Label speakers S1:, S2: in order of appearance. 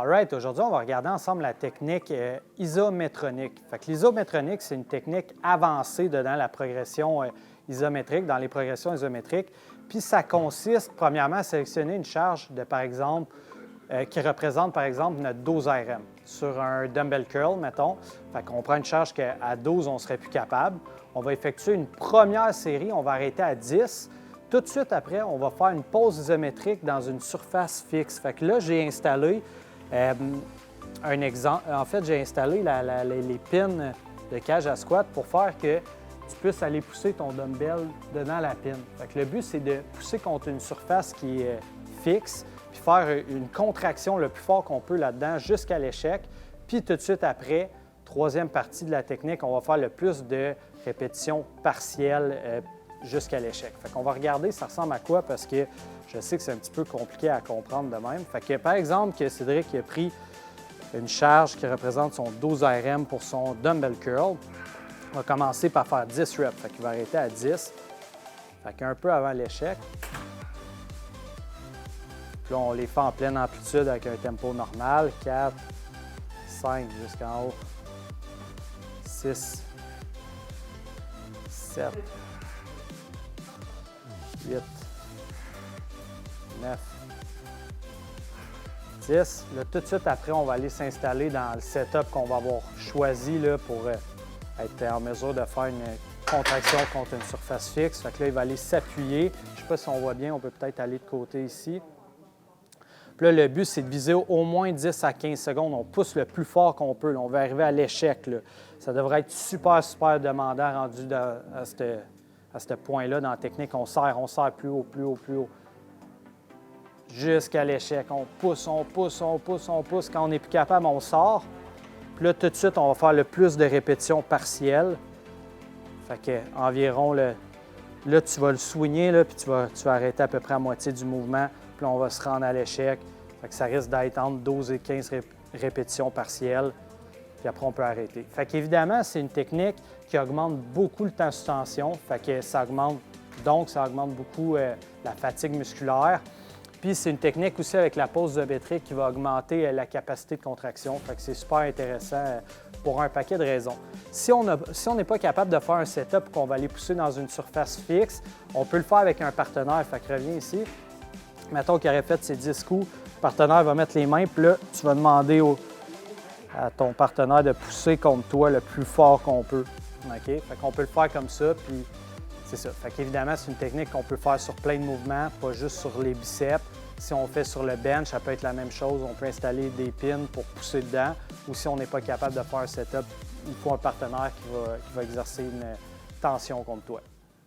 S1: Alright, aujourd'hui, on va regarder ensemble la technique isométronique. Fait que l'isométronique, c'est une technique avancée dans la progression isométrique, dans les progressions isométriques. Puis ça consiste, premièrement, à sélectionner une charge de, par exemple, qui représente, par exemple, notre 12 RM. Sur un dumbbell curl, mettons, fait qu'on prend une charge qu'à 12, on ne serait plus capable. On va effectuer une première série, on va arrêter à 10. Tout de suite après, on va faire une pause isométrique dans une surface fixe. Fait que là, j'ai installé un exemple. En fait, j'ai installé les pins de cage à squat pour faire que tu puisses aller pousser ton dumbbell dedans la pin. Fait que le but, c'est de pousser contre une surface qui est fixe, puis faire une contraction le plus fort qu'on peut là-dedans jusqu'à l'échec. Puis tout de suite après, troisième partie de la technique, on va faire le plus de répétitions partielles jusqu'à l'échec. Fait qu'on va regarder ça ressemble à quoi parce que je sais que c'est un petit peu compliqué à comprendre de même. Fait que par exemple, que Cédric a pris une charge qui représente son 12 RM pour son dumbbell curl. On va commencer par faire 10 reps. Fait qu'il va arrêter à 10. Fait qu'un peu avant l'échec. Puis là, on les fait en pleine amplitude avec un tempo normal. 4, 5 jusqu'en haut. 6, 7, 8, 9, 10. Là, tout de suite après, on va aller s'installer dans le setup qu'on va avoir choisi là, pour être en mesure de faire une contraction contre une surface fixe. Fait que là, il va aller s'appuyer. Je ne sais pas si on voit bien, on peut peut-être aller de côté ici. Puis là, le but, c'est de viser au moins 10 à 15 secondes. On pousse le plus fort qu'on peut. Là. On va arriver à l'échec. Ça devrait être super, super demandant rendu à ce point-là dans la technique. On serre plus haut, plus haut, plus haut. Jusqu'à l'échec. On pousse, on pousse, on pousse, on pousse. Quand on n'est plus capable, on sort. Puis là, tout de suite, on va faire le plus de répétitions partielles. Fait que environ, là, tu vas le soigner, là, puis tu vas arrêter à peu près à moitié du mouvement. Puis là, on va se rendre à l'échec. Fait que ça risque d'être entre 12 et 15 répétitions partielles. Puis après, on peut arrêter. Fait qu'évidemment, c'est une technique qui augmente beaucoup le temps sous tension. Fait que ça augmente beaucoup la fatigue musculaire. Puis c'est une technique aussi avec la pause isométrique qui va augmenter la capacité de contraction. Fait que c'est super intéressant pour un paquet de raisons. Si on n'est pas capable de faire un setup qu'on va aller pousser dans une surface fixe, on peut le faire avec un partenaire. Fait que reviens ici. Mettons qu'il aurait fait ses 10 coups, le partenaire va mettre les mains, puis là, tu vas demander à ton partenaire de pousser contre toi le plus fort qu'on peut. OK? Fait qu'on peut le faire comme ça, puis c'est ça. Fait qu'évidemment, c'est une technique qu'on peut faire sur plein de mouvements, pas juste sur les biceps. Si on fait sur le bench, ça peut être la même chose. On peut installer des pins pour pousser dedans. Ou si on n'est pas capable de faire un setup, il faut un partenaire qui va exercer une tension contre toi.